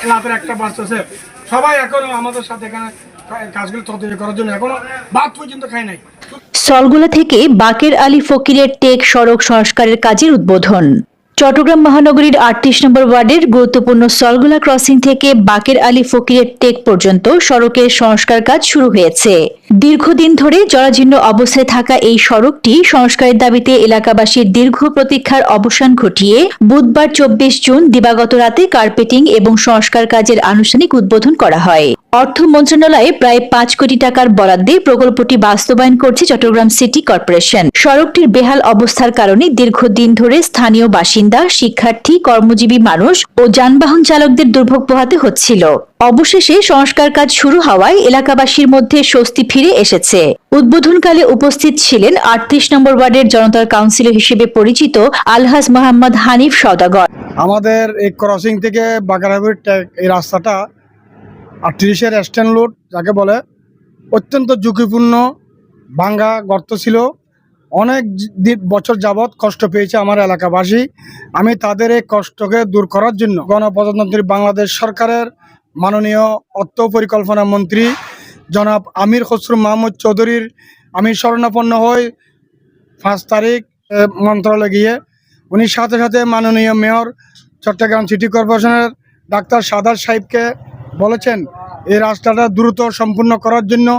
লাভের একটা বাড়তেছে। সবাই এখনো আমাদের সাথে এখানে কাজগুলো তদারকি করার জন্য এখনো ভাত পর্যন্ত খায় নাই। সলগোলা থেকে বাকের আলী ফকিরের টেক সড়ক সংস্কারের কাজের উদ্বোধন। চট্টগ্রাম মহানগরীর ৩৮ নম্বর ওয়ার্ডের গুরুত্বপূর্ণ সলগোলা ক্রসিং থেকে বাকের আলী ফকিরের টেক পর্যন্ত সড়কের সংস্কার কাজ শুরু হয়েছে। দীর্ঘদিন ধরে জরাজীর্ণ অবস্থায় থাকা এই সড়কটি সংস্কারের দাবিতে এলাকাবাসীর দীর্ঘ প্রতীক্ষার অবসান ঘটিয়ে বুধবার ২৪ জুন দিবাগত রাতে কার্পেটিং এবং সংস্কার কাজের আনুষ্ঠানিক উদ্বোধন করা হয়। অর্থ মন্ত্রণালয়ে প্রায় ৫ কোটি টাকার বরাদ্দে প্রকল্পটি বাস্তবায়ন করছে চট্টগ্রাম সিটি কর্পোরেশন। সড়কটির বেহাল অবস্থার কারণে দীর্ঘদিন ধরে স্থানীয় বাসিন্দা, শিক্ষার্থী, কর্মজীবী মানুষ ও যানবাহন চালকদের দুর্ভোগ পোহাতে হচ্ছিল। অবশেষে সংস্কার কাজ শুরু হওয়ায় এলাকাবাসীর মধ্যে স্বস্তি ফিরে এসেছে। উদ্বোধনকালে উপস্থিত ছিলেন ৩৮ নম্বর ওয়ার্ডের জনতার কাউন্সিলর হিসেবে পরিচিত আলহাজ মোহাম্মদ হানিফ সওদাগর। আমাদের এই ক্রসিং থেকে বাকেরাবীর এই রাস্তাটা ৩৮-এর স্ট্যান্ড রোড যাকে বলে, অত্যন্ত ঝুঁকিপূর্ণ, ভাঙ্গা গর্ত ছিল। অনেক বছর যাবৎ কষ্ট পেয়েছে আমার এলাকাবাসী। আমি তাদের এই কষ্টকে দূর করার জন্য গণপ্রজাতন্ত্রী বাংলাদেশ সরকারের মাননীয় অর্থ পরিকল্পনা মন্ত্রী জনাব আমির খসরু মাহমুদ চৌধুরীর আমি শরণাপন্ন হই ৫ তারিখ মন্ত্রণালয়ে গিয়ে। উনি সাথে সাথে মাননীয় মেয়র চট্টগ্রাম সিটি কর্পোরেশনের ডাক্তার সাদাত সাহেবকে বলেছেন এই রাস্তাটা দ্রুত সম্পূর্ণ করার জন্য।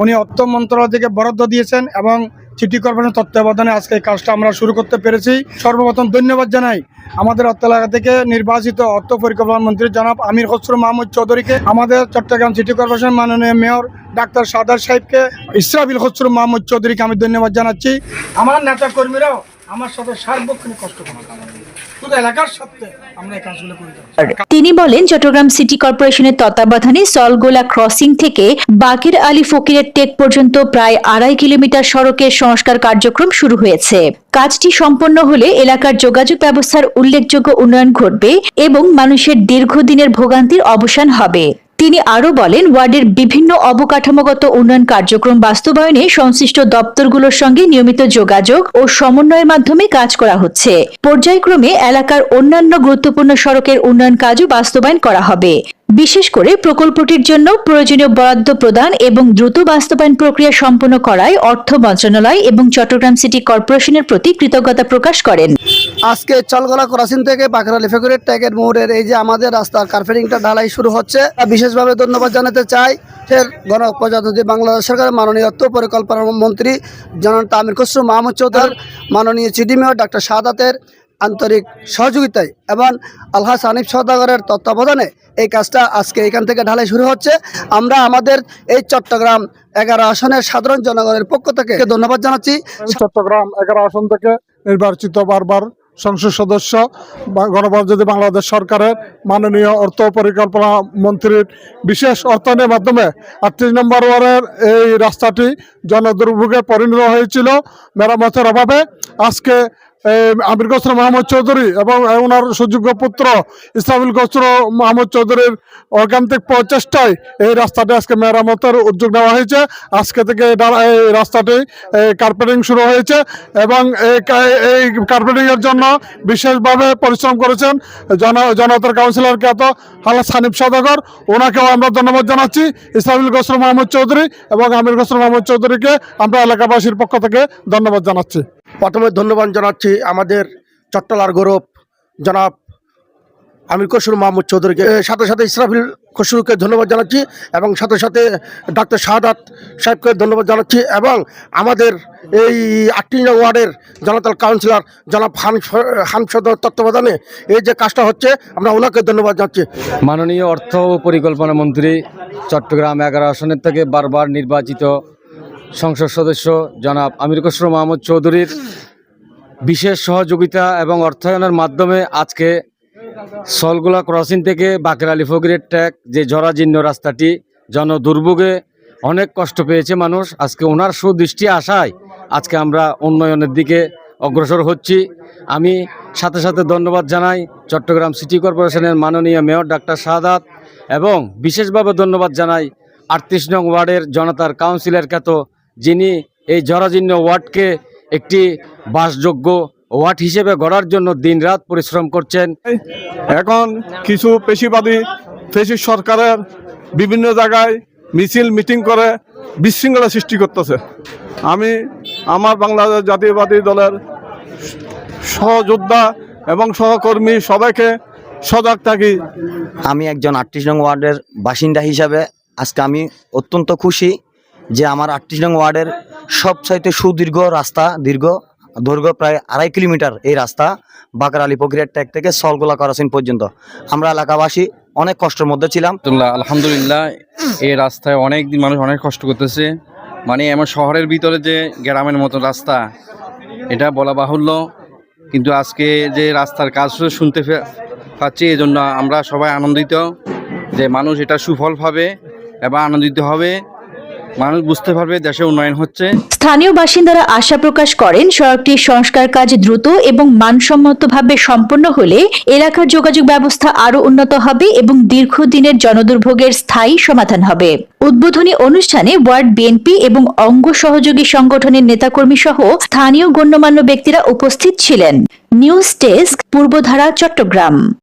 উনি অর্থ মন্ত্রণালয় থেকে বরাদ্দ দিয়েছেন এবং সিটি কর্পোরেশনের তত্ত্বাবধানে আজকে এই কাজটা আমরা শুরু করতে পেরেছি। সর্বপ্রথম ধন্যবাদ জানাই আমাদের অর্থ এলাকা থেকে নির্বাচিত অর্থ পরিকল্পনা মন্ত্রী জনাব আমির খসরু মাহমুদ চৌধুরীকে, আমাদের চট্টগ্রাম সিটি কর্পোরেশন মাননীয় মেয়র ডাক্তার সাদাত সাহেবকে, ইসরাফিল খসরু মাহমুদ চৌধুরীকে আমি ধন্যবাদ জানাচ্ছি। আমার নেতা কর্মীরাও আমার সাথে সার্বক্ষণিক কষ্ট করে শুধু এলাকার সাথে আমরা এই কাজগুলো করি। তিনি বলেন, চট্টগ্রাম সিটি কর্পোরেশনের তত্ত্বাবধানে সলগোলা ক্রসিং থেকে বাকের আলী ফকিরের টেক পর্যন্ত প্রায় ২.৫ কিলোমিটার সড়কের সংস্কার কার্যক্রম শুরু হয়েছে। কাজটি সম্পন্ন হলে এলাকার যোগাযোগ ব্যবস্থার উল্লেখযোগ্য উন্নয়ন ঘটবে এবং মানুষের দীর্ঘদিনের ভোগান্তির অবসান হবে। তিনি আরো বলেন, ওয়ার্ডের বিভিন্ন অবকাঠামোগত উন্নয়ন কার্যক্রম বাস্তবায়নে সংশ্লিষ্ট দপ্তরগুলোর সঙ্গে নিয়মিত যোগাযোগ ও সমন্বয়ের মাধ্যমে কাজ করা হচ্ছে। পর্যায়ক্রমে এলাকার অন্যান্য গুরুত্বপূর্ণ সড়কের উন্নয়ন কাজও বাস্তবায়ন করা হবে। বিশেষ করে প্রকল্পটির জন্য প্রয়োজনীয় বরাদ্দ প্রদান এবং দ্রুত বাস্তবায়ন প্রক্রিয়া সম্পন্ন করায় অর্থ মন্ত্রণালয় এবং চট্টগ্রাম সিটি কর্পোরেশনের প্রতি কৃতজ্ঞতা প্রকাশ করেন। আজকে চলগোলা ক্রসিং থেকে বাকের আলী ফকিরের টেকের মোড়ের এই যে আমাদের রাস্তার কার্পেটিংটা ঢালাই শুরু হচ্ছে, বিশেষভাবে ধন্যবাদ জানাতে চাই গণপ্রজাতন্ত্রী বাংলাদেশ সরকারের মাননীয় অর্থ পরিকল্পনা মন্ত্রী জনাব আমির খসরু মাহমুদ চৌধুরী, মাননীয় সিটি মেয়র ডাক্তার সাদাতের আন্তরিক সহযোগিতায় এবং আলহাজ হানিফ সওদাগরের তত্ত্বাবধানে এই কাজটা আজকে এখান থেকে ঢালাই শুরু হচ্ছে। আমরা আমাদের এই চট্টগ্রাম 11 আসনের সাধারণ জনগণের পক্ষ থেকে ধন্যবাদ জানাচ্ছি। চট্টগ্রাম 11 আসন থেকে নির্বাচিত বারবার সংসদ সদস্য গণপ্রজাতন্ত্রী বাংলাদেশ সরকারের মাননীয় অর্থ পরিকল্পনা মন্ত্রীর বিশেষ অর্থায়নের মাধ্যমে ৩৮ নম্বর ওয়ার্ডের এই রাস্তাটি জনদুর্ভোগে পরিণত হয়েছিল মেরামতের অভাবে। আজকে আমির খসরু মাহমুদ চৌধুরী এবং ওনার সুযোগ্য পুত্র ইসরাফিল খসরু মাহমুদ চৌধুরীর ঐকান্তিক প্রচেষ্টায় এই রাস্তাটি আজকে মেরামতের উদ্যোগ নেওয়া হয়েছে। আজকে থেকে এই রাস্তাটি কার্পেটিং শুরু হয়েছে এবং এই কার্পেটিংয়ের জন্য বিশেষভাবে পরিশ্রম করেছেন জনতার কাউন্সিলরকে আলহাজ হানিফ সওদাগর, ওনাকেও আমরা ধন্যবাদ জানাচ্ছি। ইসরাফিল খসরু মাহমুদ চৌধুরী এবং আমির খসরু মাহমুদ চৌধুরীকে আমরা এলাকাবাসীর পক্ষ থেকে ধন্যবাদ জানাচ্ছি। প্রথমে ধন্যবাদ জানাচ্ছি আমাদের চট্টলার গৌরব জনাব আমির খসরু মাহমুদ চৌধুরীকে, সাথে সাথে ইসরাফিল খসরুকে ধন্যবাদ জানাচ্ছি এবং সাথে সাথে ডাক্তার সাদাত সাহেবকে ধন্যবাদ জানাচ্ছি এবং আমাদের এই ৩৮ নং ওয়ার্ডের জনতার কাউন্সিলর জনাব হানিফ সওদাগর তত্ত্বাবধানে এই যে কাজটা হচ্ছে আমরা ওনাকে ধন্যবাদ জানাচ্ছি। মাননীয় অর্থ ও পরিকল্পনা মন্ত্রী চট্টগ্রাম 11 আসনের থেকে বারবার নির্বাচিত সংসদ সদস্য জনাব আমির খসরু মাহমুদ চৌধুরীর বিশেষ সহযোগিতা এবং অর্থায়নের মাধ্যমে আজকে সলগোলা ক্রসিং থেকে বাকের আলী ফকিরের টেক যে জরাজীর্ণ রাস্তাটি জনদুর্ভোগে অনেক কষ্ট পেয়েছে মানুষ, আজকে ওনার সুদৃষ্টি আশায় আজকে আমরা উন্নয়নের দিকে অগ্রসর হচ্ছি। আমি সাথে সাথে ধন্যবাদ জানাই চট্টগ্রাম সিটি কর্পোরেশনের মাননীয় মেয়র ডাক্তার সাদাত এবং বিশেষভাবে ধন্যবাদ জানাই ৩৮ নং ওয়ার্ডের জনতার কাউন্সিলর খ্যাত, যিনি এই জরাজীর্ণ ওয়ার্ডকে একটি বাসযোগ্য ওয়ার্ড হিসেবে গড়ার জন্য দিনরাত পরিশ্রম করছেন। এখন কিছু পেশিবাদী ফ্যাসিস্ট সরকারের বিভিন্ন জায়গায় মিছিল মিটিং করে বিশৃঙ্খলা সৃষ্টি করতেছে। আমি আমার বাংলাদেশ জাতীয়বাদী দলের সহযোদ্ধা এবং সহকর্মী সবাইকে সজাগ থাকি। আমি একজন 38 নং ওয়ার্ডের বাসিন্দা হিসাবে আজকে আমি অত্যন্ত খুশি যে আমার 38 নং ওয়ার্ডের সবচাইতে সুদীর্ঘ রাস্তা, দৈর্ঘ্য প্রায় 2.5 কিলোমিটার এই রাস্তা বাকের আলী ফকিরের ট্যাগ থেকে সলগোলা ক্রসিং পর্যন্ত। আমরা এলাকাবাসী অনেক কষ্টের মধ্যে ছিলাম। আলহামদুলিল্লাহ, এই রাস্তায় অনেক দিন মানুষ অনেক কষ্ট করতেছে। মানে আমার শহরের ভিতরে যে গ্রামের মতো রাস্তা, এটা বলা বাহুল্য, কিন্তু আজকে যে রাস্তার কাজ শুনতে পাচ্ছি, এই জন্য আমরা সবাই আনন্দিত যে মানুষ এটা সুফল পাবে এবং আনন্দিত হবে, মানুষ বুঝতে পারবে দেশে উন্নয়ন হচ্ছে। স্থানীয় বাসিন্দারা আশা প্রকাশ করেন সড়কটির সংস্কার কাজ দ্রুত এবং মানসম্মতভাবে সম্পন্ন হলে এলাকার যোগাযোগ ব্যবস্থা আরও উন্নত হবে এবং দীর্ঘদিনের জনদুর্ভোগের স্থায়ী সমাধান হবে। উদ্বোধনী অনুষ্ঠানে ওয়ার্ড বিএনপি এবং অঙ্গ সহযোগী সংগঠনের নেতাকর্মী সহ স্থানীয় গণ্যমান্য ব্যক্তিরা উপস্থিত ছিলেন। News desk, Purbodhara, Chittagong.